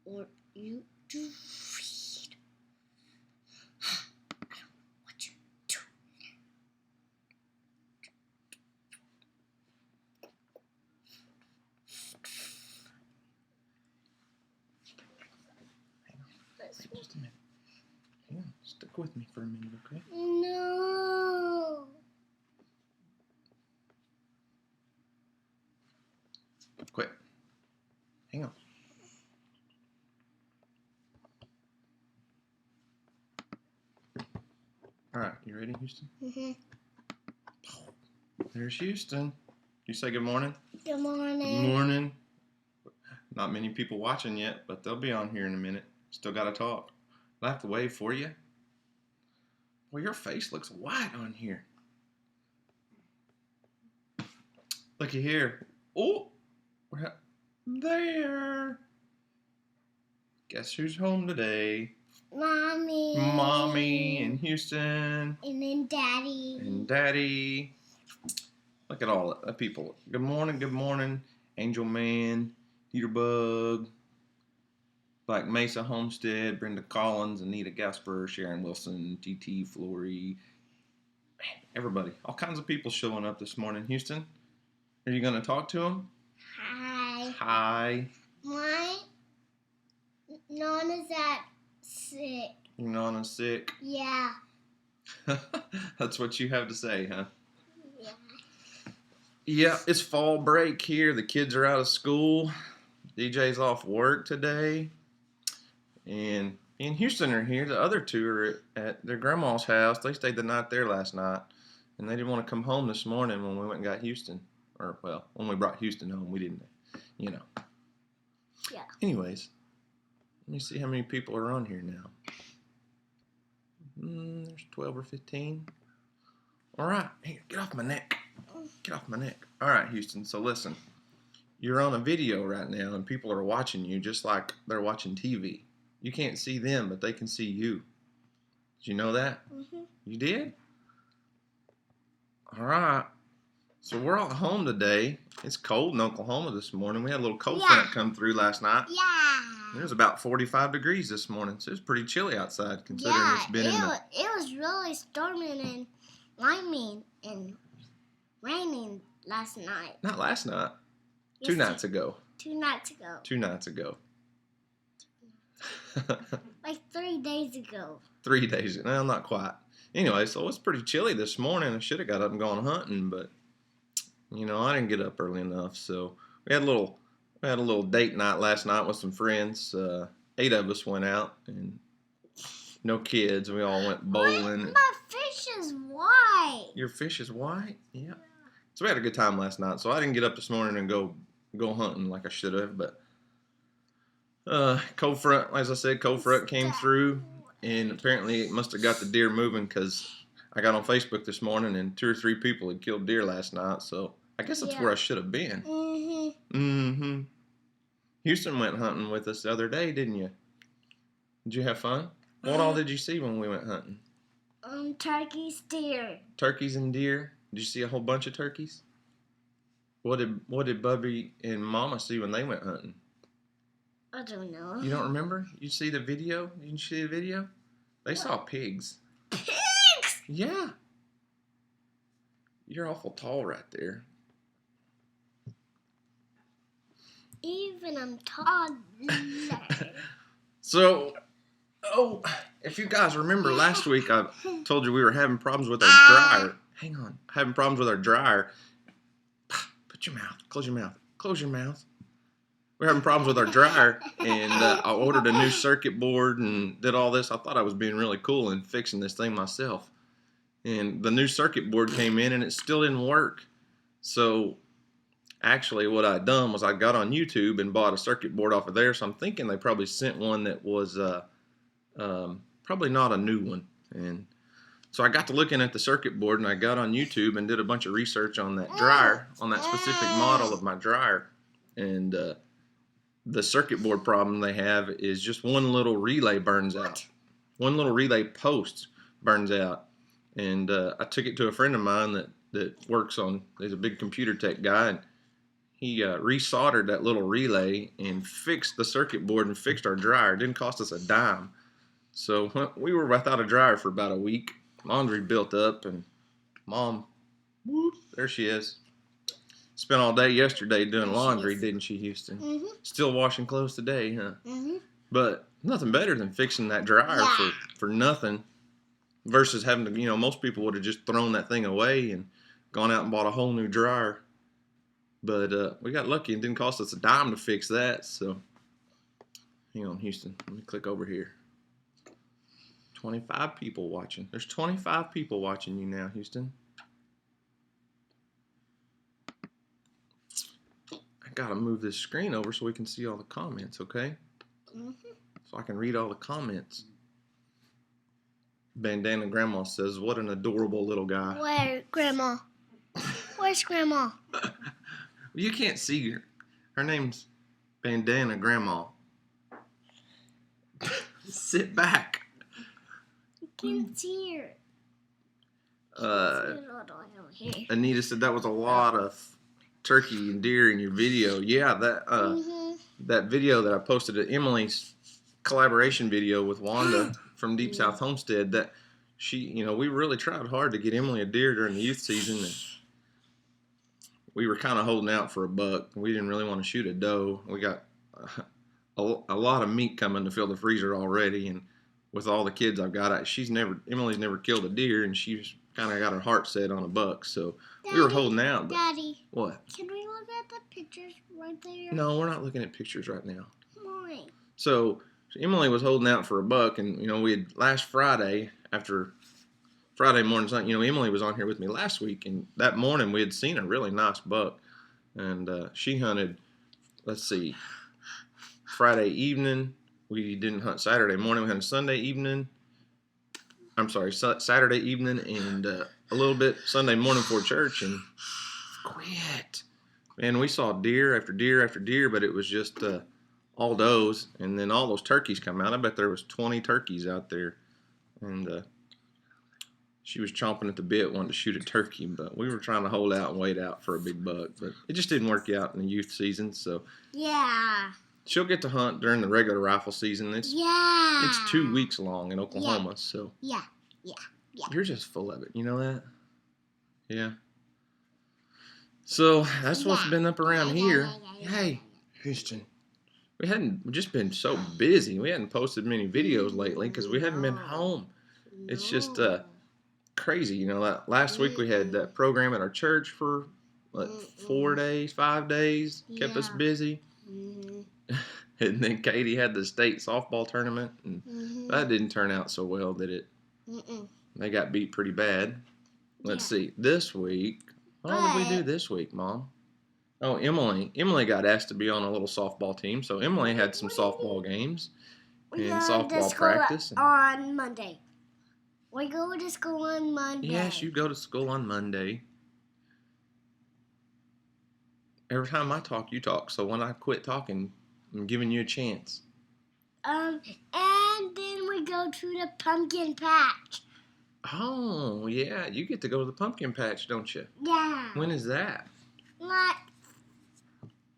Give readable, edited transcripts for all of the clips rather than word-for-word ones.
What are you doing? What you doing? Just a minute. Hang on. Stick with me for a minute, okay? No. Quit. Hang on. All right, you ready, Houston? Mm-hmm. There's Houston. You say good morning? Good morning. Good morning. Not many people watching yet, but they'll be on here in a minute. Still got to talk. I'll have to wave for you. Well, your face looks white on here. Looky here. Oh, there. Guess who's home today? Mommy. Mommy and Houston. And then Daddy. And Daddy. Look at all the people. Good morning. Angel Man, Peterbug, Black Mesa, Homestead, Brenda Collins, Anita Gasper, Sharon Wilson, TT, Flory. Man, everybody. All kinds of people showing up this morning. Houston, are you going to talk to them? Hi. Hi. My Nana's sick. Your Nana's sick? Yeah. That's what you have to say, huh? Yeah. Yeah, it's fall break here. The kids are out of school. DJ's off work today. And me and Houston are here. The other two are at their grandma's house. They stayed the night there last night. And they didn't want to come home this morning when we went and got Houston. Or, well, when we brought Houston home, we didn't, you know. Yeah. Anyways, let me see how many people are on here now. There's 12 or 15. All right. Here, get off my neck. Get off my neck. All right, Houston. So listen, you're on a video right now, and people are watching you just like they're watching TV. You can't see them, but they can see you. Did you know that? Mm-hmm. You did? All right. So we're all home today. It's cold in Oklahoma this morning. We had a little cold front come through last night. Yeah. It was about 45 degrees this morning, so it's pretty chilly outside considering it's been in the... It was really storming and lightning and raining last night. Not last night. Yes, 2 nights ago. 2 nights ago. 2 nights ago. Like 3 days ago. 3 days. Well, not quite. Anyway, so it's pretty chilly this morning. I should have got up and gone hunting, but you know, I didn't get up early enough. So we had a little date night last night with some friends. 8 of us went out, and no kids. We all went bowling. My fish is white. Your fish is white? Yeah. So we had a good time last night. So I didn't get up this morning and go hunting like I should have, but cold front, as I said, cold front came through, and apparently it must have got the deer moving, because I got on Facebook this morning and 2 or 3 people had killed deer last night. So I guess that's where I should have been. Mm-hmm. Houston went hunting with us the other day, didn't you? Did you have fun? What all did you see when we went hunting? Turkeys, deer. Turkeys and deer. Did you see a whole bunch of turkeys? What did Bubby and Mama see when they went hunting? I don't know. You don't remember? You see the video? Didn't you see the video? They saw pigs. Pigs? Yeah. You're awful tall right there. Even I'm taller. So, if you guys remember last week, I told you we were having problems with our dryer. Hang on. Having problems with our dryer. Put your mouth. Close your mouth. Close your mouth. We're having problems with our dryer, and I ordered a new circuit board and did all this. I thought I was being really cool and fixing this thing myself. And the new circuit board came in, and it still didn't work. So, actually, what I'd done was I got on YouTube and bought a circuit board off of there. So I'm thinking they probably sent one that was probably not a new one. And so I got to looking at the circuit board, and I got on YouTube and did a bunch of research on that dryer, on that specific model of my dryer. And the circuit board problem they have is just one little relay burns out. One little relay post burns out. And I took it to a friend of mine that works on, he's a big computer tech guy, and he resoldered that little relay and fixed the circuit board and fixed our dryer. It didn't cost us a dime. So we were without a dryer for about a week. Laundry built up, and Mom, whoop, there she is. Spent all day yesterday doing laundry, didn't she, Houston? Mm-hmm. Still washing clothes today, huh? Mm-hmm. But nothing better than fixing that dryer for nothing versus having to, most people would have just thrown that thing away and gone out and bought a whole new dryer. But we got lucky. It didn't cost us a dime to fix that. So, hang on, Houston. Let me click over here. 25 people watching. There's 25 people watching you now, Houston. I gotta move this screen over so we can see all the comments, okay? Mm-hmm. So I can read all the comments. Bandana Grandma says, "What an adorable little guy." Where, Grandma? Where's Grandma? You can't see her. Her name's Bandana Grandma. Sit back. You can't see her. Anita said that was a lot of turkey and deer in your video. Yeah, that video that I posted at Emily's collaboration video with Wanda from Deep South Homestead, that she, we really tried hard to get Emily a deer during the youth season, and we were kind of holding out for a buck. We didn't really want to shoot a doe. We got a lot of meat coming to fill the freezer already, and with all the kids I've got, Emily's never killed a deer, and she's kind of got her heart set on a buck, so Daddy, we were holding out. But Daddy, what? Can we look at the pictures right there? No, we're not looking at pictures right now. Why? So Emily was holding out for a buck, and we had last Friday after Friday morning. Emily was on here with me last week, and that morning we had seen a really nice buck, and she hunted. Let's see, Friday evening. We didn't hunt Saturday morning. We hunted Sunday evening. I'm sorry, Saturday evening and a little bit Sunday morning before church. And quit. And we saw deer after deer after deer, but it was just all does. And then all those turkeys come out. I bet there was 20 turkeys out there. And she was chomping at the bit, wanting to shoot a turkey. But we were trying to hold out and wait out for a big buck. But it just didn't work out in the youth season. So yeah. She'll get to hunt during the regular rifle season. It's 2 weeks long in Oklahoma, so yeah. You're just full of it. You know that? Yeah. So that's what's been up around here. Hey, Houston, we've just been so busy. We hadn't posted many videos lately because we haven't been home. It's just crazy. That last week we had that program at our church for 4 days, 5 days. Kept us busy. And then Katie had the state softball tournament, and that didn't turn out so well, did it? They got beat pretty bad. Let's see. This week, what did we do this week, Mom? Oh, Emily got asked to be on a little softball team, so Emily had some softball games and softball practice. On Monday. We go to school on Monday. Yes, you go to school on Monday. Every time I talk, you talk. So when I quit talking, I'm giving you a chance. And then we go to the pumpkin patch. Oh, yeah. You get to go to the pumpkin patch, don't you? Yeah. When is that? Like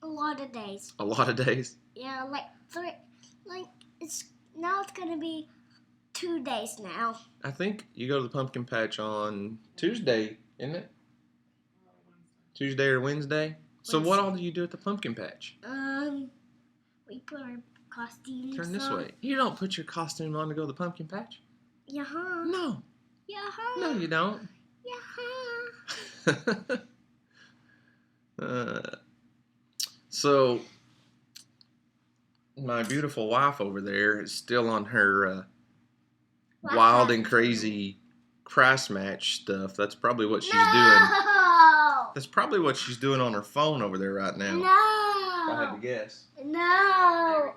a lot of days. A lot of days? Yeah, like 3. Like it's gonna be 2 days now. I think you go to the pumpkin patch on Tuesday, isn't it? Tuesday or Wednesday? So what all do you do at the pumpkin patch? We put our costumes on. Turn this way. You don't put your costume on to go to the pumpkin patch? Yeah-huh. No. Yeah-huh. No, you don't. Yeah-huh. So, my beautiful wife over there is still on her wild and crazy price match stuff. That's probably what she's doing. That's probably what she's doing on her phone over there right now. No. If I had to guess. No.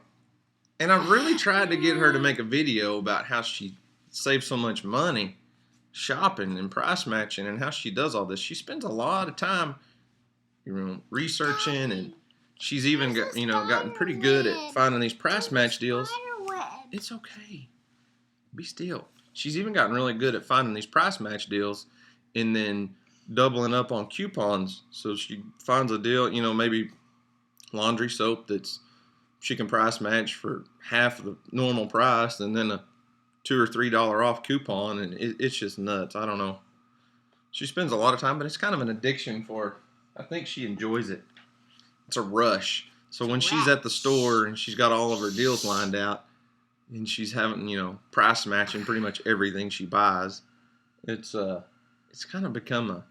And I really tried to get her to make a video about how she saves so much money shopping and price matching and how she does all this. She spends a lot of time, researching, and she's even gotten pretty good at finding these price match deals. It's okay. Be still. She's even gotten really good at finding these price match deals and then doubling up on coupons. So she finds a deal, maybe laundry soap that's she can price match for half the normal price, and then a $2 or $3 off coupon, and it's just nuts. I don't know. She spends a lot of time, but it's kind of an addiction for her. I think she enjoys it. It's a rush. So when she's at the store and she's got all of her deals lined out, and she's having price matching pretty much everything she buys, it's kind of become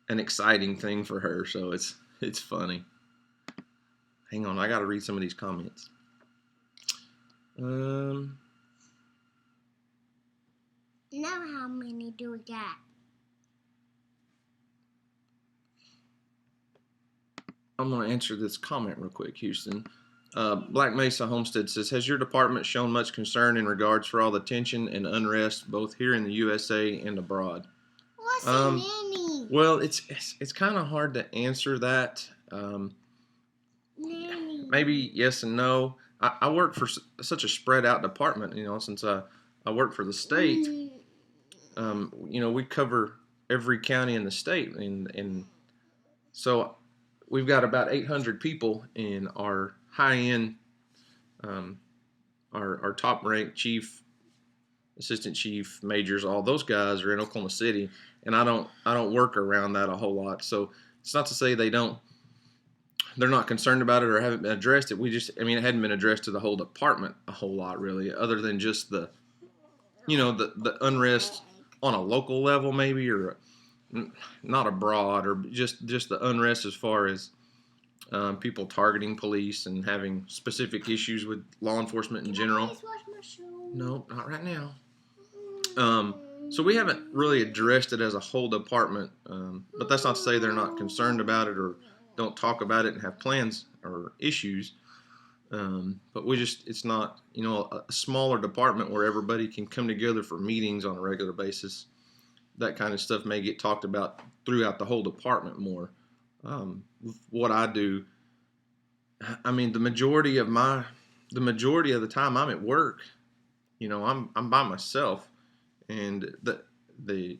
an exciting thing for her. So it's funny. Hang on, I got to read some of these comments. Now how many do we got? I'm going to answer this comment real quick, Houston. Black Mesa Homestead says, has your department shown much concern in regards for all the tension and unrest both here in the USA and abroad? What's a nanny? Well, it's kind of hard to answer that. Nanny. Maybe yes and no. I work for such a spread out department, since I work for the state. We cover every county in the state, and so we've got about 800 people in our high-end, our top-ranked chief, assistant chief, majors. All those guys are in Oklahoma City, and I don't work around that a whole lot. So it's not to say they're not concerned about it or haven't been addressed. It hadn't been addressed to the whole department a whole lot, really, other than just the unrest on a local level, maybe, or not abroad, or just the unrest as far as people targeting police and having specific issues with law enforcement in general. No, not right now. So we haven't really addressed it as a whole department, but that's not to say they're not concerned about it or don't talk about it and have plans or issues. But it's not, a smaller department where everybody can come together for meetings on a regular basis. That kind of stuff may get talked about throughout the whole department more. What I do, the majority of the time I'm at work, I'm by myself, and the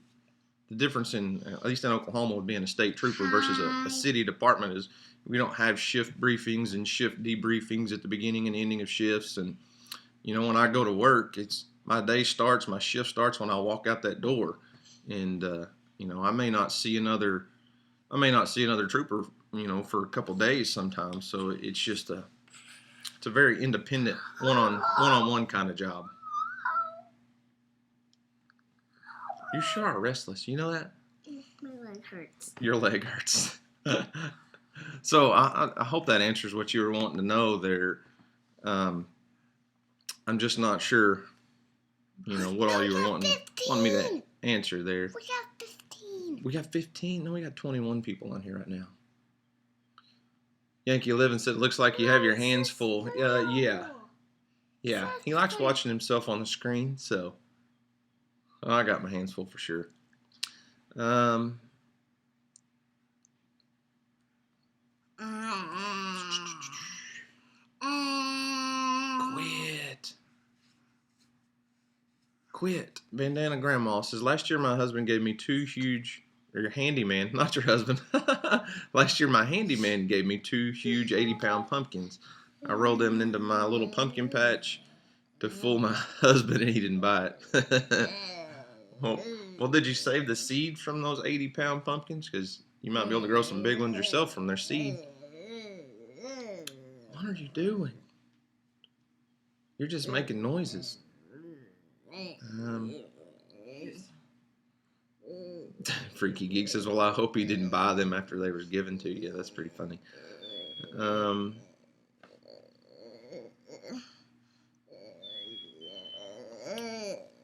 difference in, at least in Oklahoma, with being a state trooper versus a city department is we don't have shift briefings and shift debriefings at the beginning and ending of shifts. And, when I go to work, my shift starts when I walk out that door. And, I may not see another trooper, for a couple days sometimes. So it's just it's a very independent one-on-one kind of job. You sure are restless. You know that? My leg hurts. Your leg hurts. So I hope that answers what you were wanting to know there. I'm just not sure, what all you were wanting me to answer there. We got 15. We got 15? No, we got 21 people on here right now. Yankee 11 said, it looks like you have your hands full. Yeah. He likes watching himself on the screen, so I got my hands full for sure. Quit. Bandana Grandma says, last year my husband gave me your handyman, not your husband. Last year my handyman gave me 2 huge 80-pound pumpkins. I rolled them into my little pumpkin patch to fool my husband, and he didn't buy it. Well, did you save the seed from those 80-pound pumpkins? Because you might be able to grow some big ones yourself from their seed. What are you doing? You're just making noises. Freaky Geek says, well, I hope he didn't buy them after they were given to you. That's pretty funny.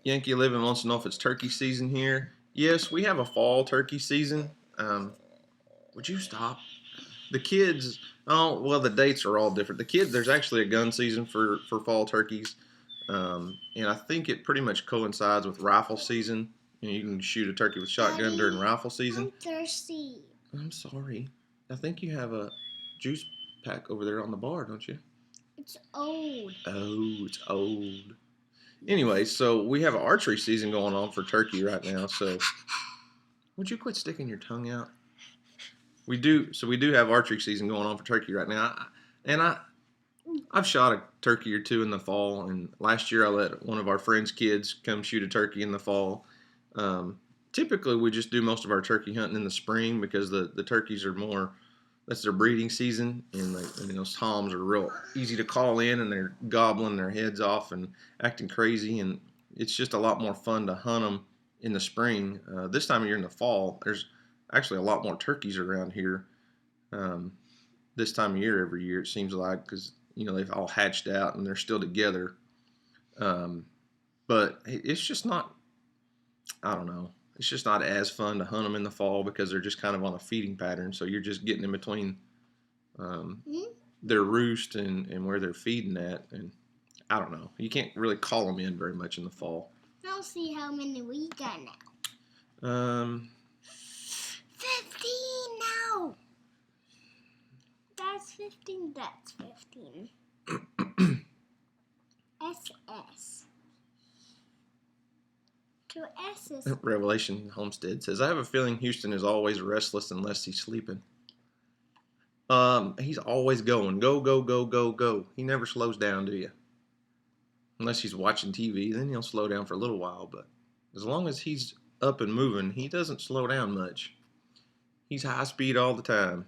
Yankee 11 wants to know if it's turkey season here. Yes, we have a fall turkey season. Would you stop? The kids, the dates are all different. There's actually a gun season for fall turkeys. And I think it pretty much coincides with rifle season. You can shoot a turkey with shotgun during rifle season. I'm thirsty. I'm sorry. I think you have a juice pack over there on the bar, don't you? It's old. Oh, it's old. Anyway, so we have an archery season going on for turkey right now. So Would you quit sticking your tongue out? We do have archery season going on for turkey right now. I've shot a turkey or two in the fall, and last year I let one of our friends' kids come shoot a turkey in the fall. Typically, we just do most of our turkey hunting in the spring because the turkeys are more, that's their breeding season, and those toms are real easy to call in, and they're gobbling their heads off and acting crazy, and it's just a lot more fun to hunt them in the spring. This time of year in the fall, there's actually a lot more turkeys around here. This time of year every year it seems like, because they've all hatched out and they're still together. But it's just not, I don't know, it's just not as fun to hunt them in the fall because they're just kind of on a feeding pattern. So you're just getting in between their roost and where they're feeding at. And I don't know, you can't really call them in very much in the fall. I'll see how many we got now. 15 now. That's 15. That's 15. SS. To SS. Revelation Homestead says, I have a feeling Houston is always restless unless he's sleeping. He's always going. Go, go, go, go, go. He never slows down, do you? Unless he's watching TV, then he'll slow down for a little while. But as long as he's up and moving, he doesn't slow down much. He's high speed all the time.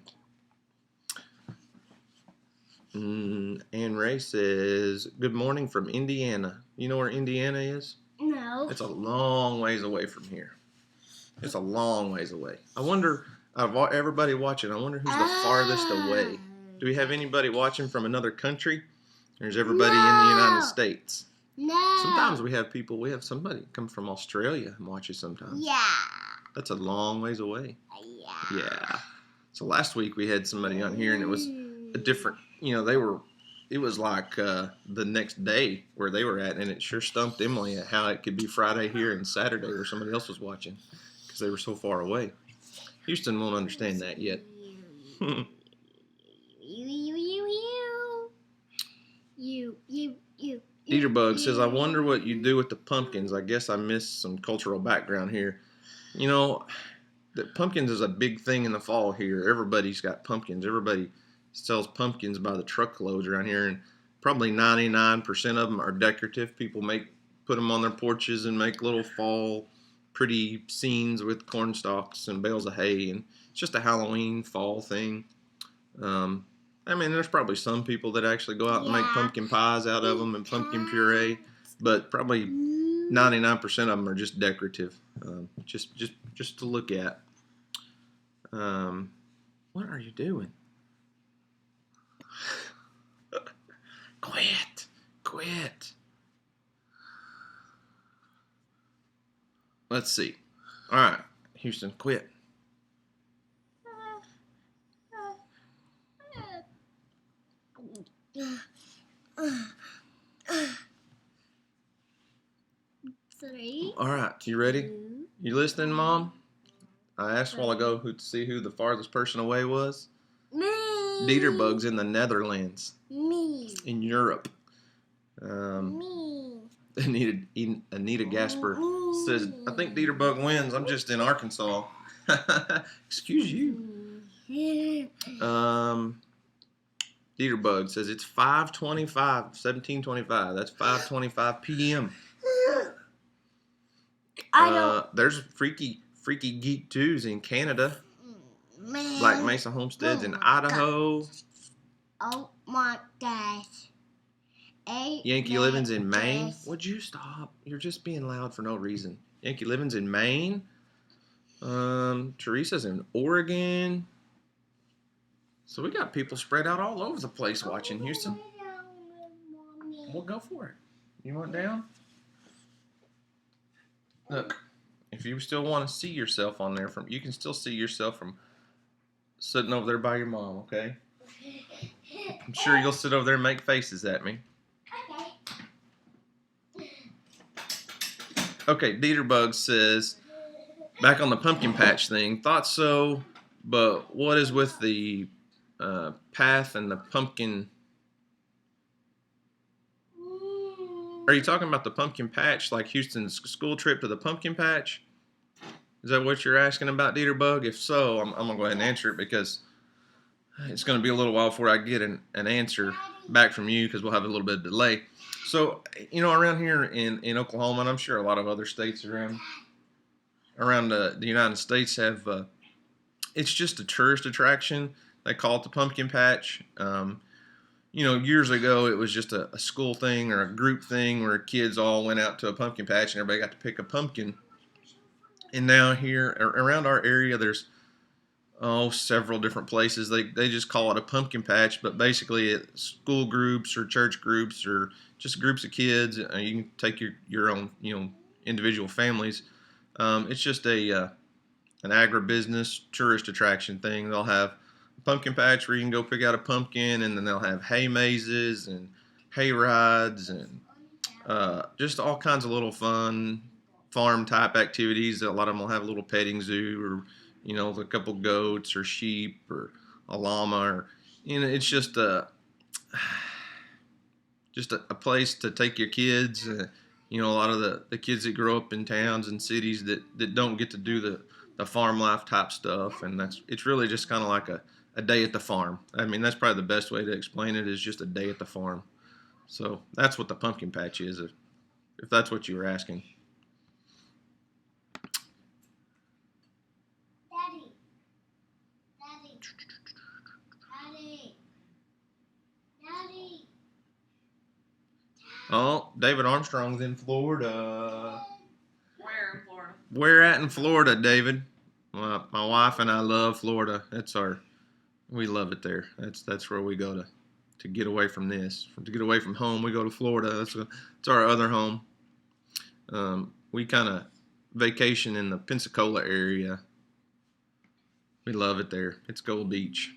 Ann Ray says, good morning from Indiana. You know where Indiana is? No. It's a long ways away from here. It's a long ways away. I wonder, out of everybody watching, I wonder who's the farthest away. Do we have anybody watching from another country? Or is everybody in the United States? No. Sometimes we have somebody come from Australia and watch us sometimes. Yeah. That's a long ways away. Yeah. Yeah. So last week we had somebody on here and it was a different, it was like the next day where they were at, and it sure stumped Emily at how it could be Friday here and Saturday where somebody else was watching because they were so far away. Houston won't understand that yet. Eaterbug says, I wonder what you do with the pumpkins. I guess I missed some cultural background here. The pumpkins is a big thing in the fall here. Everybody's got pumpkins. Everybody sells pumpkins by the truckloads around here, and probably 99% of them are decorative. People put them on their porches and make little fall pretty scenes with corn stalks and bales of hay, and it's just a Halloween fall thing. There's probably some people that actually go out and make pumpkin pies out of them and pumpkin puree, but probably 99% of them are just decorative, just to look at. What are you doing? Quit. Let's see. All right, Houston, quit. Three. All right, you ready? You listening, Mom? I asked a while ago to see who the farthest person away was. Me. Dieterbug's in the Netherlands. Me. In Europe. Me. Anita Gasper says, I think Dieterbug wins. I'm just in Arkansas. Excuse you. Dieterbug says it's 17:25. That's 5:25 p.m. There's freaky geek twos in Canada. Black Mesa Homesteads in Idaho. Oh my gosh. Yankee Living's in Maine. Would you stop? You're just being loud for no reason. Yankee Living's in Maine. Teresa's in Oregon. So we got people spread out all over the place watching, Houston. We'll go for it. You want down? Look, if you still want to see yourself on there, you can still see yourself from sitting over there by your mom, okay? I'm sure you'll sit over there and make faces at me. Okay, Dieterbug says, back on the pumpkin patch thing, thought so, but what is with the path and the pumpkin? Are you talking about the pumpkin patch, like Houston's school trip to the pumpkin patch? Is that what you're asking about, Dieterbug? If so, I'm gonna go ahead and answer it because it's gonna be a little while before I get an answer back from you because we'll have a little bit of delay. So, around here in Oklahoma, and I'm sure a lot of other states around the United States have it's just a tourist attraction. They call it the pumpkin patch. Years ago it was just a school thing or a group thing where kids all went out to a pumpkin patch and everybody got to pick a pumpkin. And now here around our area, there's several different places. They just call it a pumpkin patch, but basically it's school groups or church groups or just groups of kids. You can take your own individual families. It's just an agribusiness tourist attraction thing. They'll have a pumpkin patch where you can go pick out a pumpkin, and then they'll have hay mazes and hay rides and just all kinds of little fun farm type activities. A lot of them will have a little petting zoo or a couple goats or sheep or a llama or it's just a place to take your kids. A lot of the kids that grow up in towns and cities that don't get to do the farm life type stuff, and it's really just kind of like a day at the farm. I mean, that's probably the best way to explain it, is just a day at the farm. So that's what the pumpkin patch is, if that's what you were asking. Daddy, Daddy, Daddy, Daddy. Oh, David Armstrong's in Florida. Where in Florida? Where at in Florida, David? My wife and I love Florida. We love it there. That's where we go to get away from this. To get away from home, we go to Florida. It's our other home. We kind of vacation in the Pensacola area. We love it there. It's Gold Beach.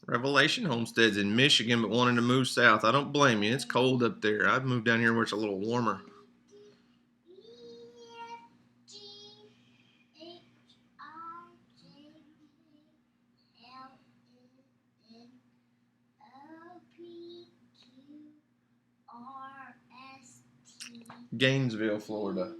Revelation Homestead's in Michigan, but wanting to move south. I don't blame you. It's cold up there. I've moved down here where it's a little warmer. Gainesville, Florida.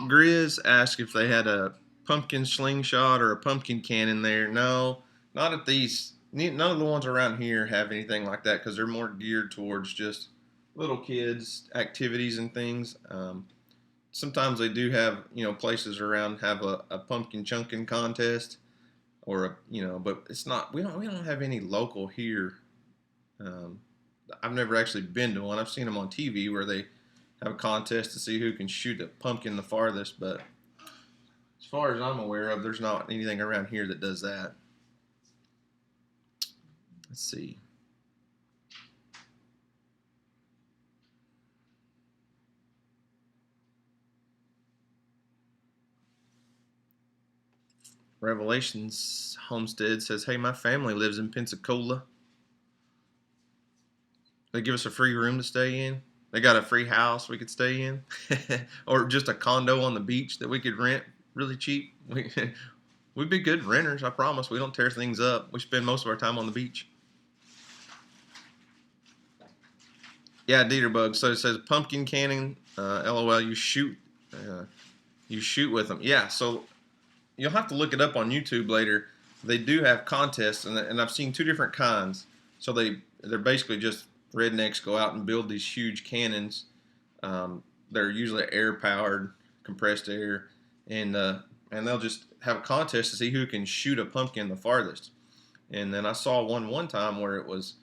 Grizz asked if they had a pumpkin slingshot or a pumpkin cannon there. No, not at these. None of the ones around here have anything like that because they're more geared towards just little kids' activities and things. Sometimes they do have, places around have a pumpkin chunking contest, or but it's not. We don't have any local here. I've never actually been to one. I've seen them on TV where they have a contest to see who can shoot a pumpkin the farthest, but as far as I'm aware of, there's not anything around here that does that. Let's see. Revelations Homestead says, "Hey, my family lives in Pensacola. They give us a free room to stay in. They got a free house we could stay in, or just a condo on the beach that we could rent really cheap. We'd be good renters, I promise. We don't tear things up. We spend most of our time on the beach." Yeah, Dieterbug. So it says pumpkin cannon. LOL. You shoot with them. Yeah. So you'll have to look it up on YouTube later. They do have contests, and I've seen two different kinds. So they're basically just rednecks go out and build these huge cannons. They're usually air powered, compressed air, and they'll just have a contest to see who can shoot a pumpkin the farthest. And then I saw one time where it was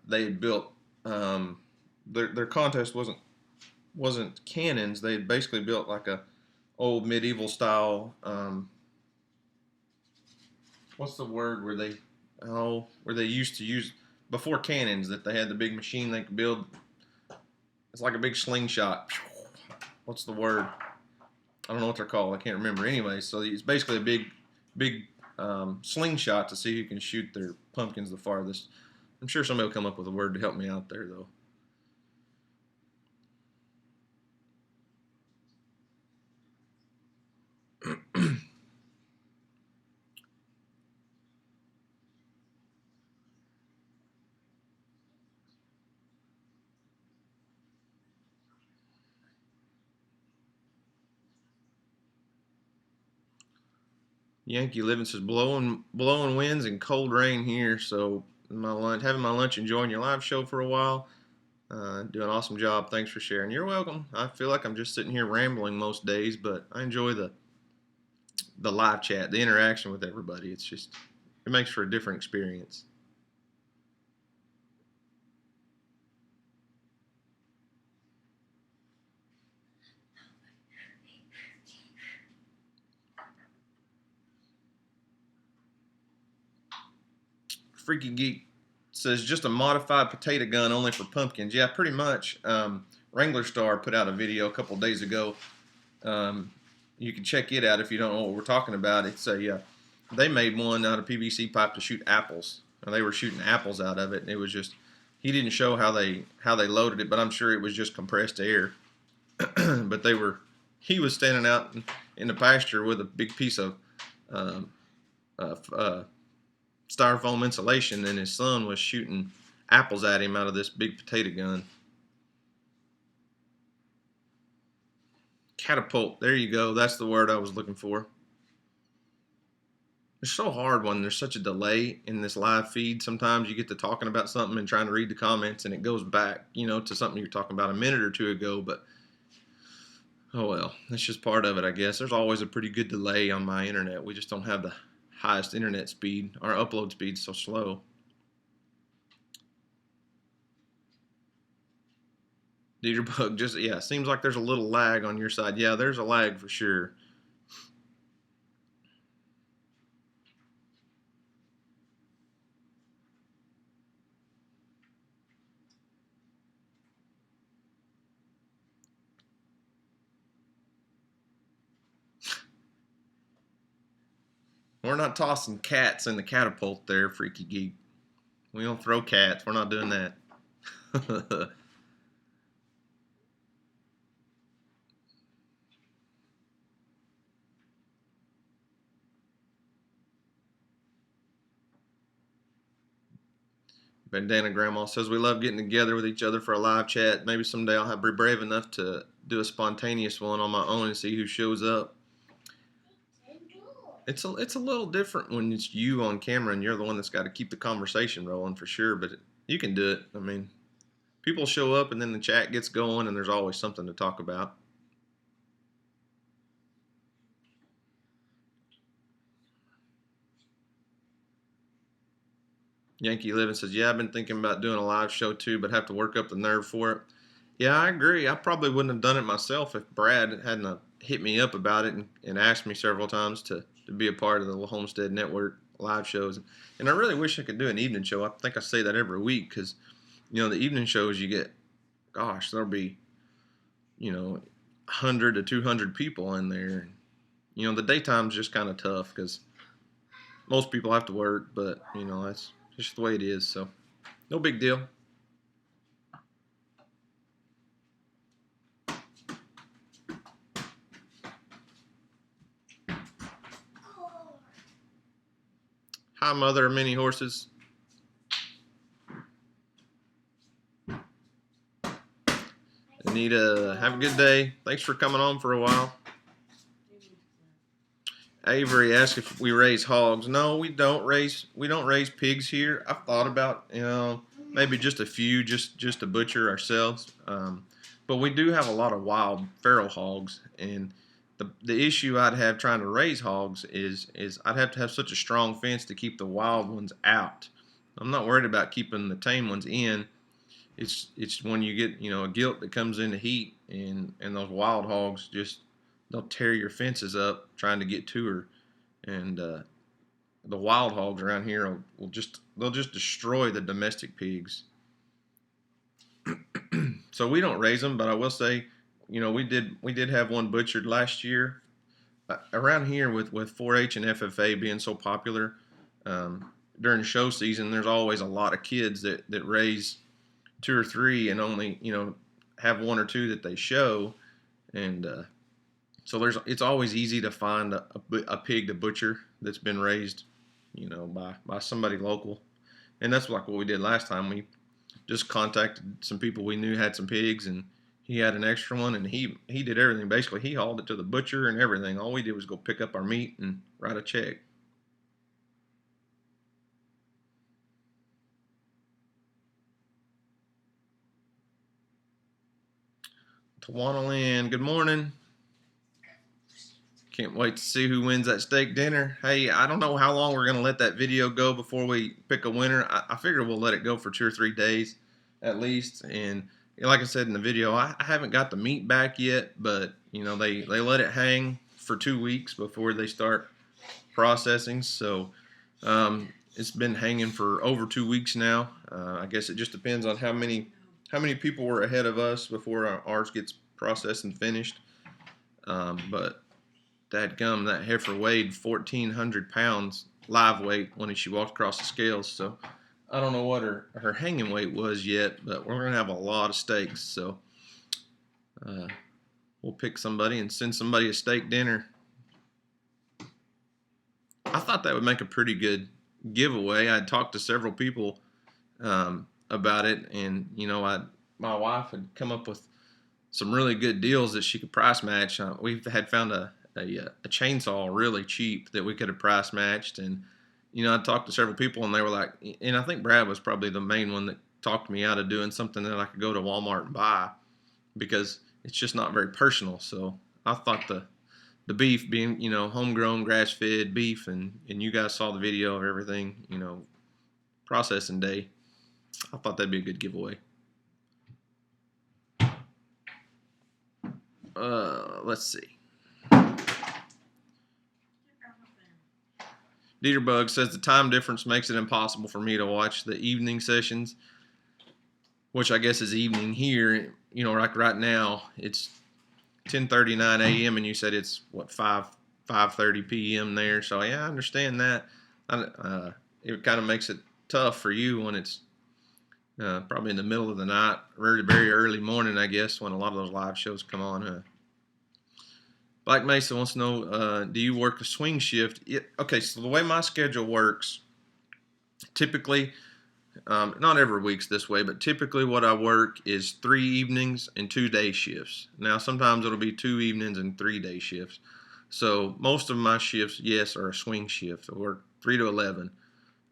they had built their contest wasn't cannons. They had basically built like a old medieval style. What's the word where they used to use before cannons, that they had the big machine they could build. It's like a big slingshot. What's the word? I don't know what they're called. I can't remember. Anyway, so it's basically a big slingshot to see who can shoot their pumpkins the farthest. I'm sure somebody will come up with a word to help me out there, though. Yankee Living says blowing winds and cold rain here. So having my lunch, enjoying your live show for a while. Doing an awesome job. Thanks for sharing. You're welcome. I feel like I'm just sitting here rambling most days, but I enjoy the live chat, the interaction with everybody. It makes for a different experience. Freaky Geek says just a modified potato gun only for pumpkins. Yeah, pretty much. Wrangler Star put out a video a couple days ago. You can check it out if you don't know what we're talking about. They made one out of PVC pipe to shoot apples. And they were shooting apples out of it, and it was just, he didn't show how they loaded it, but I'm sure it was just compressed air. But he was standing out in the pasture with a big piece of styrofoam insulation, and his son was shooting apples at him out of this big potato gun. Catapult, there you go. That's the word I was looking for. It's so hard when there's such a delay in this live feed. Sometimes you get to talking about something and trying to read the comments, and it goes back, to something you were talking about a minute or two ago. But oh well, that's just part of it, I guess. There's always a pretty good delay on my internet. We just don't have the highest internet speed. Our upload speed's so slow. Deidrebug, seems like there's a little lag on your side. Yeah, there's a lag for sure. We're not tossing cats in the catapult there, Freaky Geek. We don't throw cats. We're not doing that. Bandana Grandma says we love getting together with each other for a live chat. Maybe someday I'll be brave enough to do a spontaneous one on my own and see who shows up. It's a little different when it's you on camera and you're the one that's got to keep the conversation rolling for sure, but you can do it. I mean, people show up and then the chat gets going and there's always something to talk about. Yankee Living says, yeah, I've been thinking about doing a live show too, but have to work up the nerve for it. Yeah, I agree. I probably wouldn't have done it myself if Brad hadn't hit me up about it and asked me several times to be a part of the Homestead Network live shows. And I really wish I could do an evening show. I think I say that every week because, the evening shows you get, there'll be, 100 to 200 people in there. The daytime's just kind of tough because most people have to work, but, that's just the way it is. So no big deal. Hi, Mother of Many Horses. Anita, have a good day. Thanks for coming on for a while. Avery asked if we raise hogs. No, we don't raise pigs here. I've thought about, maybe just a few just to butcher ourselves. But we do have a lot of wild feral hogs, and the issue I'd have trying to raise hogs is I'd have to have such a strong fence to keep the wild ones out. I'm not worried about keeping the tame ones in. It's when you get a gilt that comes in the heat and those wild hogs they'll tear your fences up trying to get to her, and the wild hogs around here they'll just destroy the domestic pigs. So we don't raise them, but I will say, we did have one butchered last year. Around here with 4-H and FFA being so popular, during show season, there's always a lot of kids that raise 2 or 3 and only have 1 or 2 that they show, and so it's always easy to find a pig to butcher that's been raised, by somebody local, and that's like what we did last time. We just contacted some people we knew had some pigs and he had an extra one, and he did everything. Basically, he hauled it to the butcher and everything. All we did was go pick up our meat and write a check. Tawana Lynn, good morning. Can't wait to see who wins that steak dinner. Hey, I don't know how long we're going to let that video go before we pick a winner. I figure we'll let it go for 2 or 3 days at least. And like I said in the video, I haven't got the meat back yet, but you know, they let it hang for 2 weeks before they start processing. So it's been hanging for over 2 weeks now. I guess it just depends on how many people were ahead of us before ours gets processed and finished. But dadgum, that heifer weighed 1,400 pounds live weight when she walked across the scales. So I don't know what her hanging weight was yet, but we're going to have a lot of steaks. So we'll pick somebody and send somebody a steak dinner. I thought that would make a pretty good giveaway. I talked to several people about it, and you know, my wife had come up with some really good deals that she could price match. We had found a chainsaw really cheap that we could have price matched, and you know, I talked to several people, and they were like, and I think Brad was probably the main one that talked me out of doing something that I could go to Walmart and buy, because it's just not very personal. So I thought the beef being, you know, homegrown grass-fed beef, and you guys saw the video of everything, you know, processing day, I thought that'd be a good giveaway. Let's see. Dieterbug says the time difference makes it impossible for me to watch the evening sessions, which I guess is evening here. You know, like right now, it's 10:39 a.m. and you said it's what 5:30 p.m. there. So yeah, I understand that. It kind of makes it tough for you when it's probably in the middle of the night, very very early morning, I guess, when a lot of those live shows come on. Black Mesa wants to know, do you work a swing shift? Okay, so the way my schedule works, typically, not every week's this way, but typically what I work is 3 evenings and 2 day shifts. Now, sometimes it'll be 2 evenings and 3 day shifts. So most of my shifts, yes, are a swing shift. I work 3 to 11.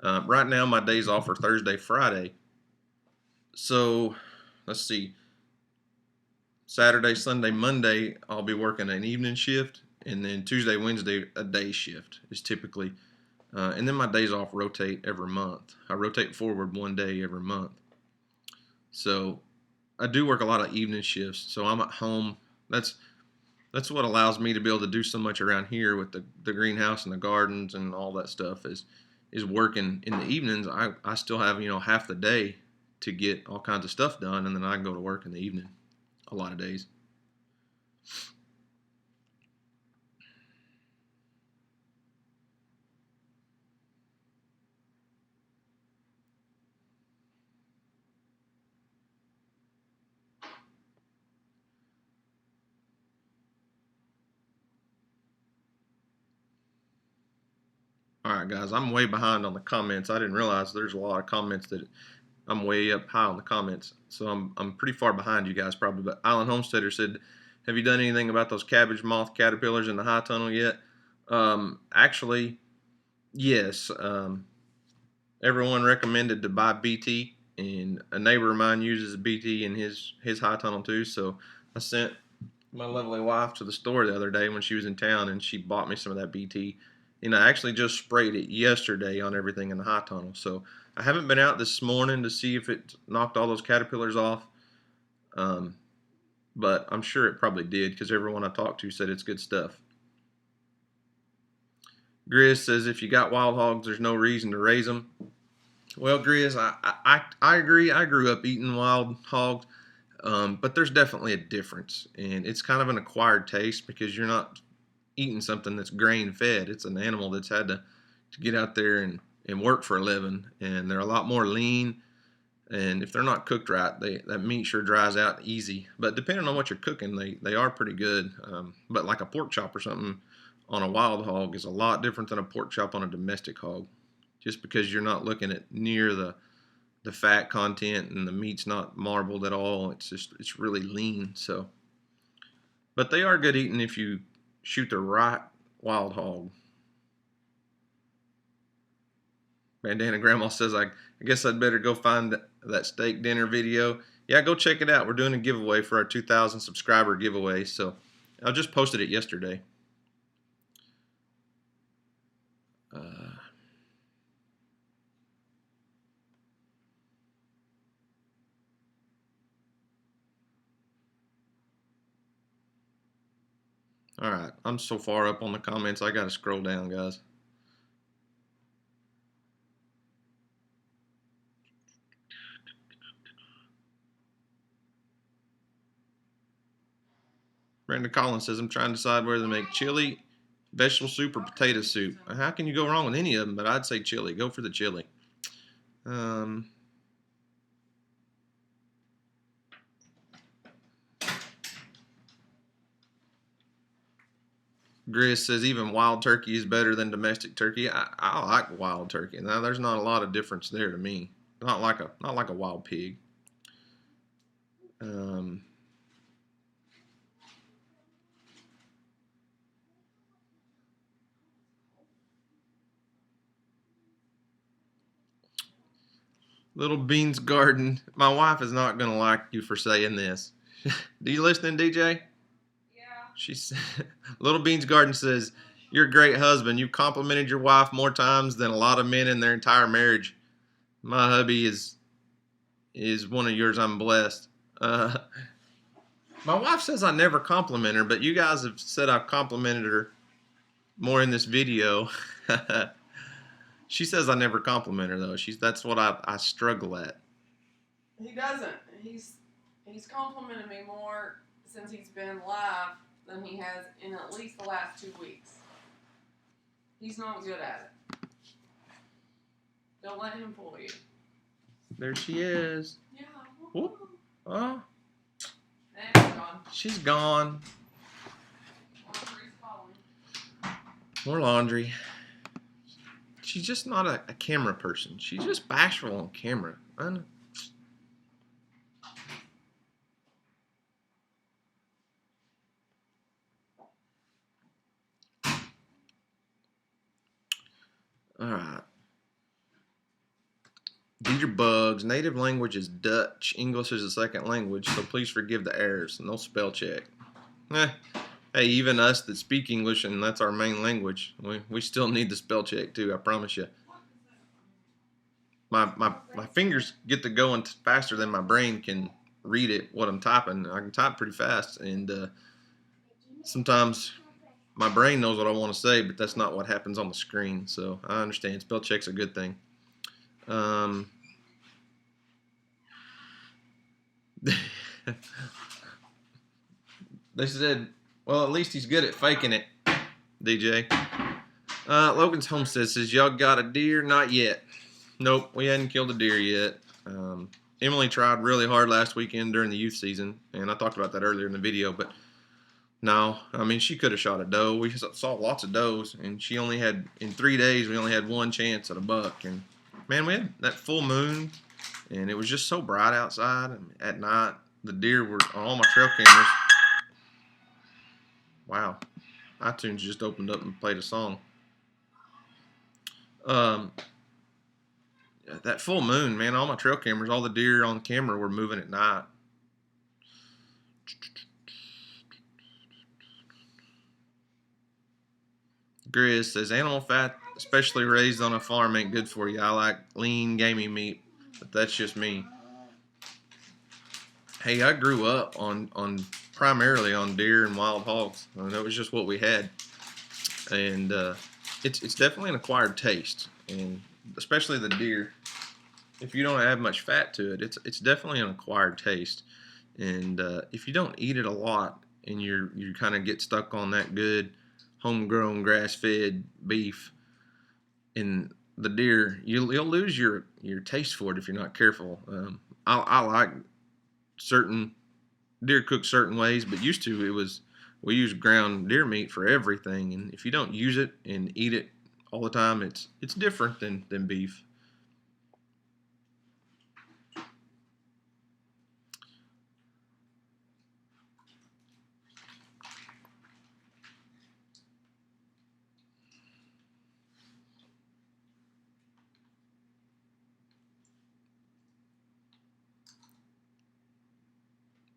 Right now, my days off are Thursday, Friday. So, let's see. Saturday, Sunday, Monday, I'll be working an evening shift, and then Tuesday, Wednesday, a day shift is typically. And then my days off rotate every month. I rotate forward 1 day every month. So I do work a lot of evening shifts. So I'm at home. That's what allows me to be able to do so much around here with the greenhouse and the gardens and all that stuff is working in the evenings. I still have, you know, half the day to get all kinds of stuff done, and then I can go to work in the evening a lot of days. All right, guys, I'm way behind on the comments. I didn't realize there's a lot of comments that I'm way up high on the comments. So I'm pretty far behind you guys probably. But Alan Homesteader said, have you done anything about those cabbage moth caterpillars in the high tunnel yet? Actually, yes. Everyone recommended to buy BT, and a neighbor of mine uses BT in his high tunnel too. So I sent my lovely wife to the store the other day when she was in town, and she bought me some of that BT. And I actually just sprayed it yesterday on everything in the high tunnel. So I haven't been out this morning to see if it knocked all those caterpillars off. But I'm sure it probably did, because everyone I talked to said it's good stuff. Grizz says if you got wild hogs, there's no reason to raise them. Well, Grizz, I agree. I grew up eating wild hogs, but there's definitely a difference. And it's kind of an acquired taste, because you're not eating something that's grain fed. It's an animal that's had to get out there and work for a living, and they're a lot more lean, and if they're not cooked right, that meat sure dries out easy. But depending on what you're cooking, they are pretty good. But like a pork chop or something on a wild hog is a lot different than a pork chop on a domestic hog, just because you're not looking at near the the fat content, and the meat's not marbled at all. It's really lean. So, but they are good eating if you shoot the right wild hog. Bandana Grandma says, I guess I'd better go find that steak dinner video. Yeah, go check it out. We're doing a giveaway for our 2,000 subscriber giveaway. So I just posted it yesterday. All right, I'm so far up on the comments, I got to scroll down, guys. Brandon Collins says, I'm trying to decide whether to make chili, vegetable soup, or potato soup. How can you go wrong with any of them? But I'd say chili. Go for the chili. Grizz says even wild turkey is better than domestic turkey. I like wild turkey. Now there's not a lot of difference there to me. Not like a wild pig. Little Beans Garden. My wife is not gonna like you for saying this. Do you listening, DJ? She's Little Beans Garden says, "You're a great husband. You've complimented your wife more times than a lot of men in their entire marriage. My hubby is one of yours. I'm blessed." My wife says I never compliment her, but you guys have said I've complimented her more in this video. She says I never compliment her though. That's what I struggle at. He doesn't. He's complimented me more since he's been live than he has in at least the last 2 weeks. He's not good at it. Don't let him fool you. There she is. Yeah. Whoop. Oh. And he's gone. She's gone. Laundry's calling. More laundry. She's just not a camera person. She's just bashful on camera. Alright. These are bugs. Native language is Dutch. English is a second language, so please forgive the errors. No spell check. Hey, even us that speak English and that's our main language, we still need the spell check too, I promise you. My fingers get to going faster than my brain can read it, what I'm typing. I can type pretty fast, and sometimes my brain knows what I want to say, but that's not what happens on the screen. So I understand. Spell check's a good thing. They said, well, at least he's good at faking it, DJ. Logan's Homestead says, y'all got a deer? Not yet. Nope, we hadn't killed a deer yet. Emily tried really hard last weekend during the youth season, and I talked about that earlier in the video, but no, I mean, she could have shot a doe. We saw lots of does, and she only had, in 3 days, we only had one chance at a buck. And man, we had that full moon, and it was just so bright outside. And at night, the deer were on all my trail cameras. Wow, iTunes just opened up and played a song. That full moon, man, all my trail cameras, all the deer on camera were moving at night. Grizz says, animal fat, especially raised on a farm, ain't good for you. I like lean, gamey meat, but that's just me. Hey, I grew up on primarily on deer and wild hogs. I mean, that was just what we had. And it's definitely an acquired taste, and especially the deer. If you don't add much fat to it, it's definitely an acquired taste. And if you don't eat it a lot, and you kind of get stuck on that good homegrown grass-fed beef, and the deer, you'll lose your taste for it if you're not careful. I like certain deer cooked certain ways, but used to we use ground deer meat for everything, and if you don't use it and eat it all the time, it's different than beef.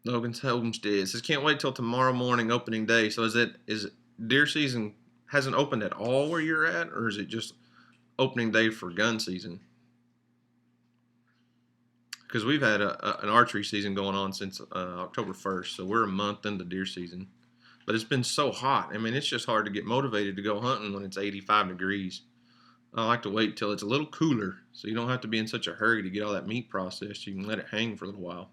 Logan's Homestead says can't wait till tomorrow morning opening day. So is it deer season hasn't opened at all where you're at, or is it just opening day for gun season? Because we've had an archery season going on since October 1st, so we're a month into deer season. But it's been so hot. I mean, it's just hard to get motivated to go hunting when it's 85 degrees. I like to wait till it's a little cooler, so you don't have to be in such a hurry to get all that meat processed. You can let it hang for a little while.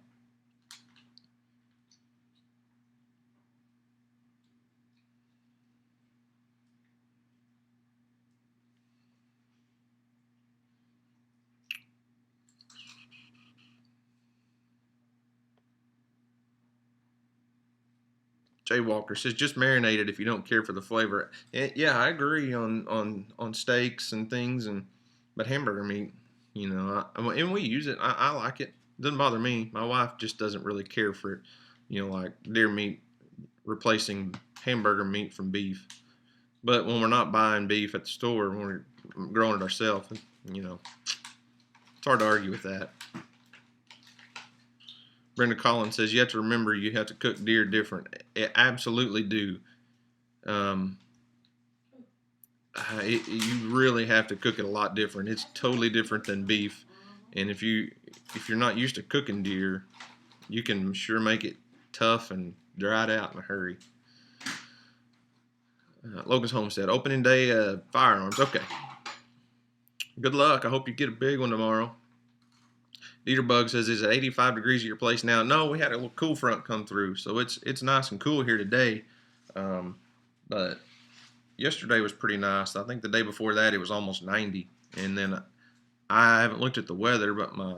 Jay Walker says just marinate it if you don't care for the flavor. Yeah, I agree on steaks and things, but hamburger meat, and we use it. I like it. It doesn't bother me. My wife just doesn't really care for it. Like deer meat replacing hamburger meat from beef. But when we're not buying beef at the store, when we're growing it ourselves, it's hard to argue with that. Brenda Collins says you have to remember you have to cook deer different. I absolutely do. You really have to cook it a lot different. It's totally different than beef, and if you're not used to cooking deer, you can sure make it tough and dry it out in a hurry. Logan's Homestead opening day firearms. Okay. Good luck. I hope you get a big one tomorrow. Dieterbug says, is it 85 degrees at your place now? No, we had a little cool front come through, so it's nice and cool here today. But yesterday was pretty nice. I think the day before that it was almost 90. And then I haven't looked at the weather, but my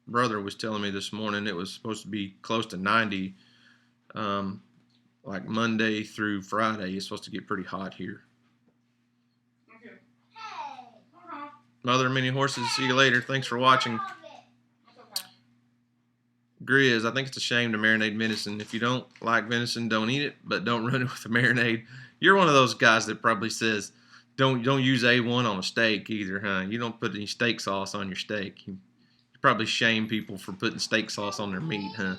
brother was telling me this morning it was supposed to be close to 90. Like Monday through Friday, it's supposed to get pretty hot here. Okay. Mother of Many Horses, see you later. Thanks for watching. Grizz, I think it's a shame to marinate venison. If you don't like venison, don't eat it, but don't run it with a marinade. You're one of those guys that probably says, don't use A1 on a steak either, huh? You don't put any steak sauce on your steak. You probably shame people for putting steak sauce on their meat, huh?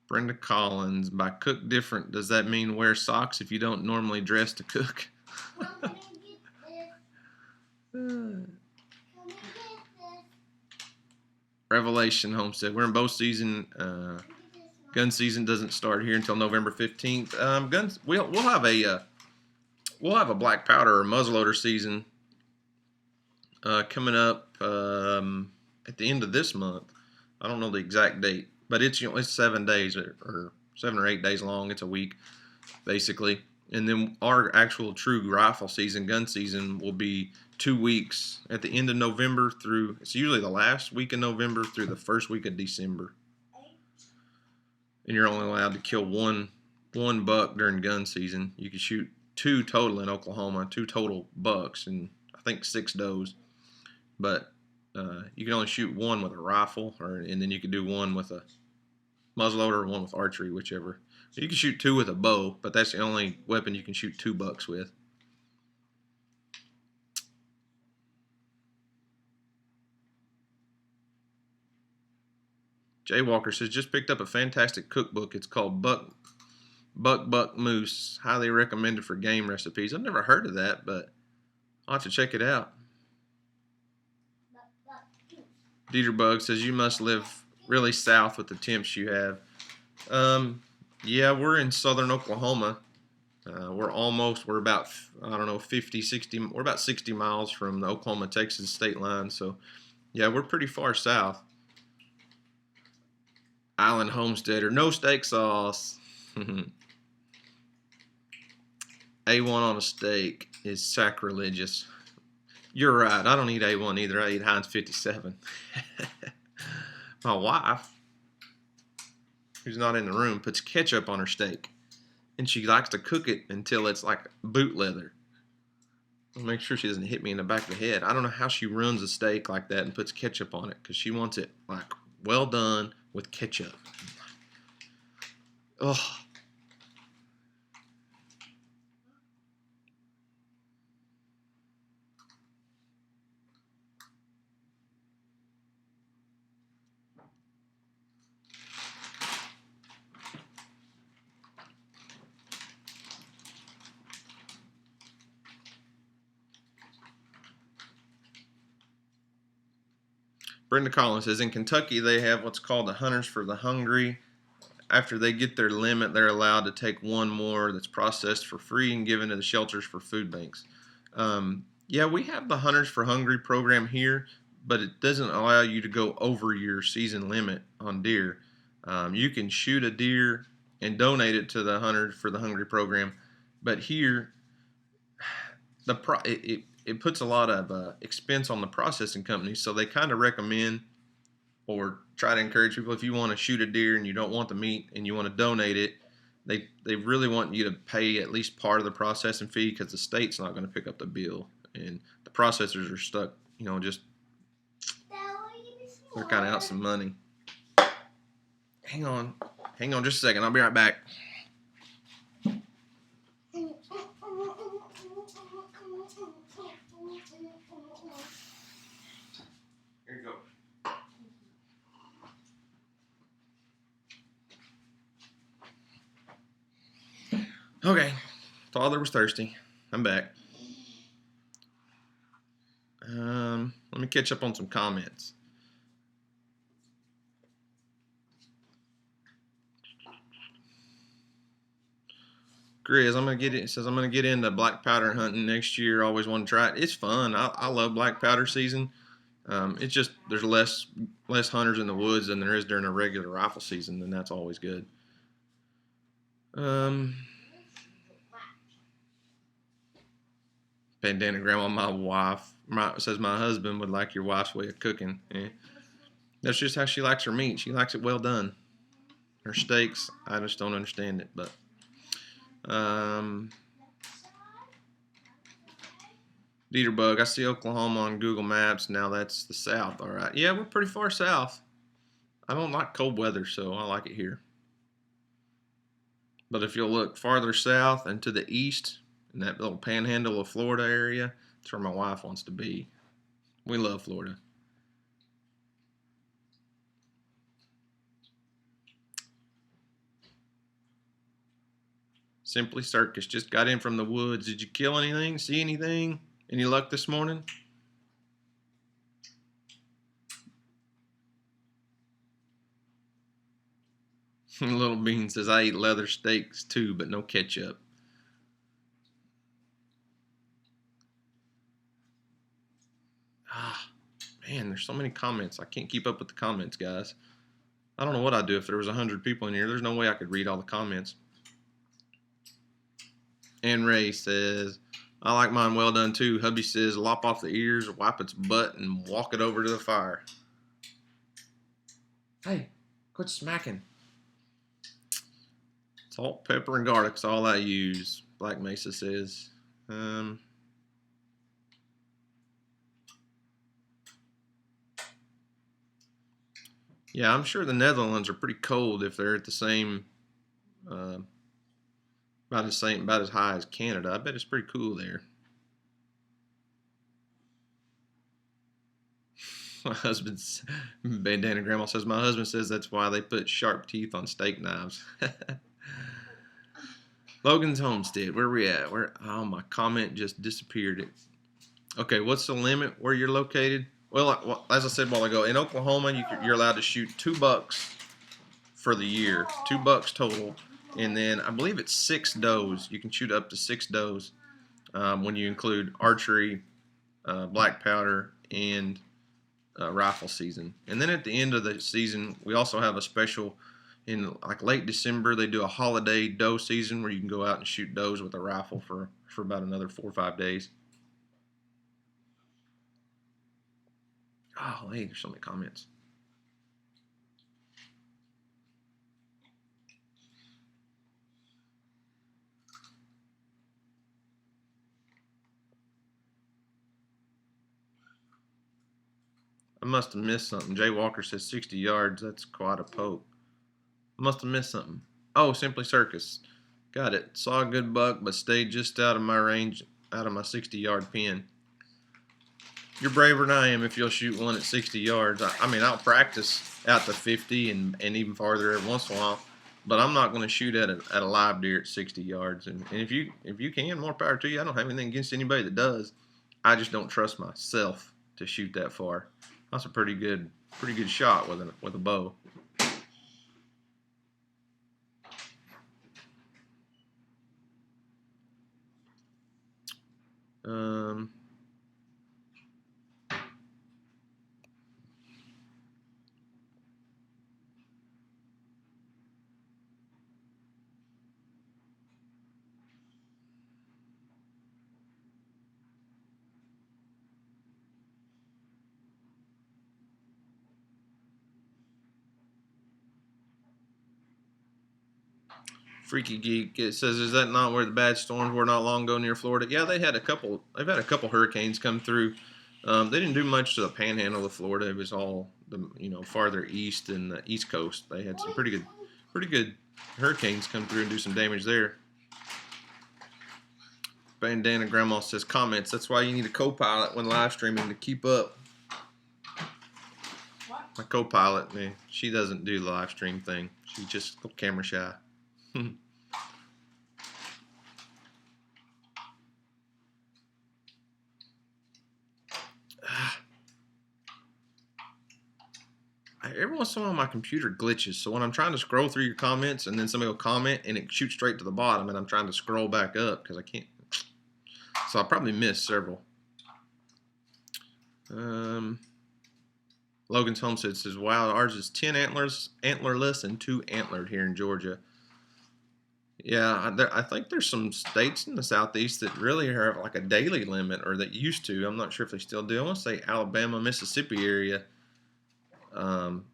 Brenda Collins, by cook different, does that mean wear socks if you don't normally dress to cook? Revelation Homestead. We're in bow season. Gun season doesn't start here until November 15th. Guns. We'll have a black powder or muzzleloader season coming up at the end of this month. I don't know the exact date, but it's 7 days or 7 or 8 days long. It's a week basically, and then our actual true rifle season, gun season, will be 2 weeks at the end of November through. It's usually the last week of November through the first week of December, and you're only allowed to kill one buck during gun season. You can shoot 2 total in Oklahoma, 2 total bucks, and I think 6 does. But you can only shoot 1 with a rifle, and then you can do 1 with a muzzleloader or 1 with archery, whichever. So you can shoot 2 with a bow, but that's the only weapon you can shoot 2 bucks with. Jay Walker says, just picked up a fantastic cookbook. It's called Buck Moose. Highly recommended for game recipes. I've never heard of that, but I'll have to check it out. Dieterbug says, you must live really south with the temps you have. Yeah, we're in southern Oklahoma. We're about, 50, 60, we're about 60 miles from the Oklahoma-Texas state line. So, yeah, we're pretty far south. Island Homesteader, no steak sauce. A1 on a steak is sacrilegious. You're right. I don't eat A1 either. I eat Heinz 57. My wife, who's not in the room, puts ketchup on her steak. And she likes to cook it until it's like boot leather. I'll make sure she doesn't hit me in the back of the head. I don't know how she runs a steak like that and puts ketchup on it, because she wants it like well done with ketchup. Oh. Brenda Collins says in Kentucky they have what's called the Hunters for the Hungry. After they get their limit, they're allowed to take one more that's processed for free and given to the shelters for food banks. Yeah, we have the Hunters for Hungry program here, but it doesn't allow you to go over your season limit on deer. You can shoot a deer and donate it to the Hunters for the Hungry program, but here it puts a lot of expense on the processing companies, so they kind of recommend or try to encourage people, if you want to shoot a deer and you don't want the meat and you want to donate it, they really want you to pay at least part of the processing fee, because the state's not going to pick up the bill, and the processors are stuck, just they're kind of out some money. Hang on just a second, I'll be right back. Here you go. Okay, father was thirsty. I'm back. Let me catch up on some comments. Grizz, I'm gonna get into black powder hunting next year. Always want to try it. It's fun. I love black powder season. It's just there's less hunters in the woods than there is during a regular rifle season, and that's always good. Bandana Grandma, my wife says my husband would like your wife's way of cooking. That's just how she likes her meat. She likes it well done. Her steaks, I just don't understand it. But Dieterbug, I see Oklahoma on Google Maps. Now that's the South. All right. Yeah, we're pretty far south. I don't like cold weather, so I like it here. But if you'll look farther south and to the east, in that little panhandle of Florida area, that's where my wife wants to be. We love Florida. Simply Circus just got in from the woods. Did you kill anything? See anything? Any luck this morning? Little Bean says, I eat leather steaks too, but no ketchup. Man, there's so many comments. I can't keep up with the comments, guys. I don't know what I'd do if there was 100 people in here. There's no way I could read all the comments. And Ray says, I like mine well done too. Hubby says, lop off the ears, wipe its butt, and walk it over to the fire. Hey, quit smacking. Salt, pepper, and garlic's all I use, Black Mesa says. Yeah, I'm sure the Netherlands are pretty cold if they're at the same, about as high as Canada. I bet it's pretty cool there. My husband's Bandana Grandma says, my husband says that's why they put sharp teeth on steak knives. Logan's Homestead, where we at? Oh, my comment just disappeared. Okay, what's the limit where you're located? Well, as I said a while ago, in Oklahoma, you're allowed to shoot 2 bucks for the year, 2 bucks total, and then I believe it's 6 does. You can shoot up to 6 does when you include archery, black powder, and rifle season. And then at the end of the season, we also have a special. In like late December, they do a holiday doe season where you can go out and shoot does with a rifle for about another 4 or 5 days. Oh, hey, there's so many comments. I must have missed something. Jay Walker says 60 yards. That's quite a poke. I must have missed something. Oh, Simply Circus. Got it. Saw a good buck, but stayed just out of my range, out of my 60-yard pin. You're braver than I am if you'll shoot one at 60 yards. I mean, I'll practice out to 50 and even farther every once in a while, but I'm not going to shoot at a live deer at 60 yards. And if you can, more power to you. I don't have anything against anybody that does. I just don't trust myself to shoot that far. That's a pretty good shot with a bow. Freaky Geek, it says, is that not where the bad storms were not long ago near Florida? Yeah, they've had a couple hurricanes come through. They didn't do much to the panhandle of Florida. It was all farther east in the East Coast. They had some pretty good hurricanes come through and do some damage there. Bandana Grandma says, comments, that's why you need a co-pilot when live streaming to keep up. What? My co-pilot, man, she doesn't do the live stream thing. She's just camera shy. Every once in a while my computer glitches, so when I'm trying to scroll through your comments and then somebody will comment and it shoots straight to the bottom and I'm trying to scroll back up because I can't, so I probably missed several. Logan's Homestead says, wow, ours is 10 antlerless and 2 antlered here in Georgia. Yeah, I think there's some states in the southeast that really have like a daily limit, or that used to. I'm not sure if they still do. I want to say Alabama, Mississippi area.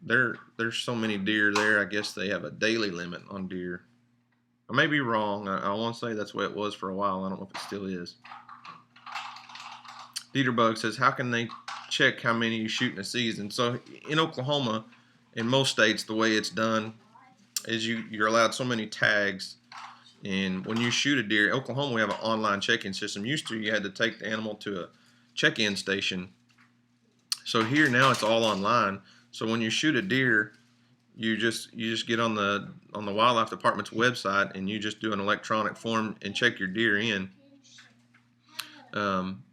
There's so many deer there. I guess they have a daily limit on deer. I may be wrong. I want to say that's the way it was for a while. I don't know if it still is. Dieterbug says, how can they check how many you shoot in a season? So in Oklahoma, in most states, the way it's done is you're allowed so many tags. And when you shoot a deer, in Oklahoma, we have an online check-in system. Used to, you had to take the animal to a check-in station. So here now it's all online. So when you shoot a deer, you just get on the wildlife department's website and you just do an electronic form and check your deer in. Then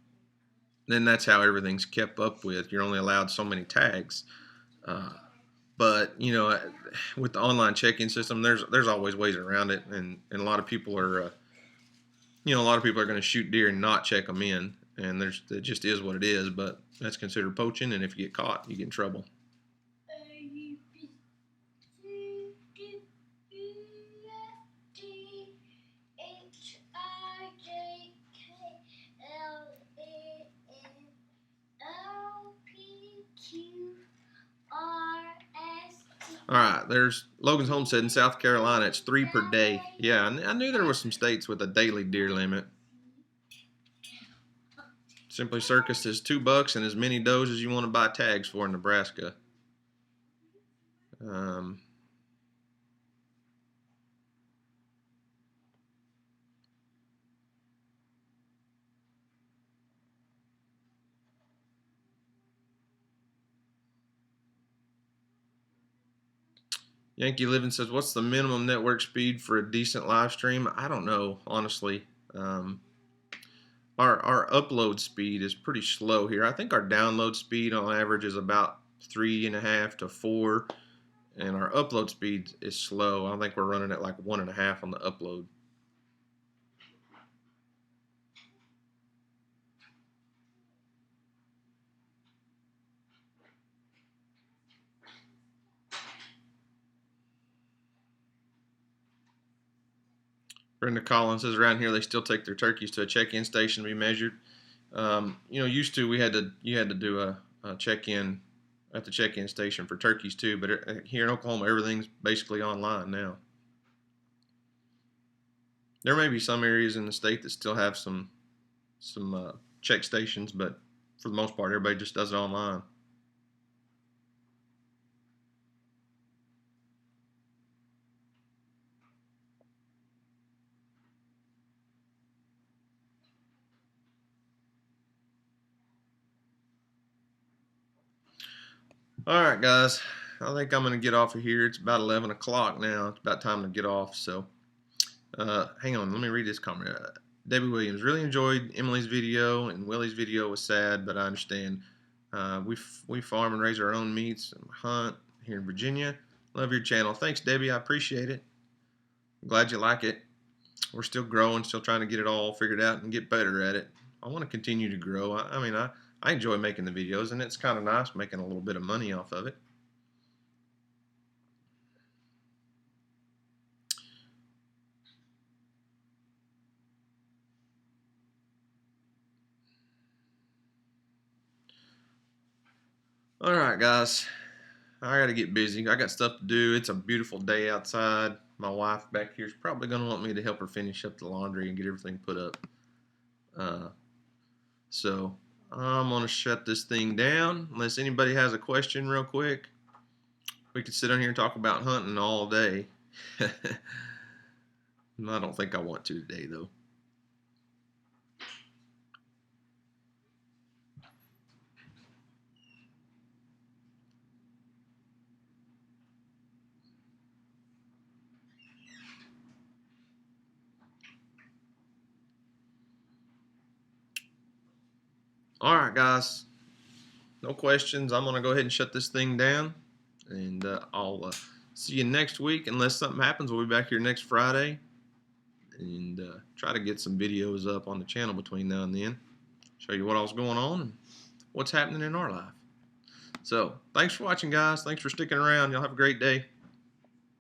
that's how everything's kept up with. You're only allowed so many tags. But with the online check-in system, there's always ways around it, and a lot of people are going to shoot deer and not check them in, and it just is what it is. But that's considered poaching, and if you get caught, you get in trouble. All right, there's Logan's Homestead in South Carolina. It's 3 per day. Yeah, I knew there was some states with a daily deer limit. Simply Circus is $2 and as many does as you want to buy tags for in Nebraska. Yankee Living says, what's the minimum network speed for a decent live stream? I don't know, honestly. Our upload speed is pretty slow here. I think our download speed on average is about 3.5 to 4, and our upload speed is slow. I think we're running at like 1.5 on the upload. Brenda Collins says, around here they still take their turkeys to a check-in station to be measured. Used to you had to do a check-in at the check-in station for turkeys too, but here in Oklahoma everything's basically online now. There may be some areas in the state that still have some check stations, but for the most part everybody just does it online. All right, guys. I think I'm going to get off of here. It's about 11 o'clock now. It's about time to get off. So, hang on. Let me read this comment. Debbie Williams, really enjoyed Emily's video, and Willie's video was sad, but I understand. We farm and raise our own meats and hunt here in Virginia. Love your channel. Thanks, Debbie. I appreciate it. I'm glad you like it. We're still growing, still trying to get it all figured out and get better at it. I want to continue to grow. I enjoy making the videos, and it's kind of nice making a little bit of money off of it. All right, guys. I got to get busy. I got stuff to do. It's a beautiful day outside. My wife back here is probably going to want me to help her finish up the laundry and get everything put up. So I'm going to shut this thing down. Unless anybody has a question real quick. We could sit on here and talk about hunting all day. I don't think I want to today, though. All right, guys. No questions. I'm going to go ahead and shut this thing down. And I'll see you next week. Unless something happens, we'll be back here next Friday. And try to get some videos up on the channel between now and then. Show you what all's going on and what's happening in our life. So, thanks for watching, guys. Thanks for sticking around. Y'all have a great day.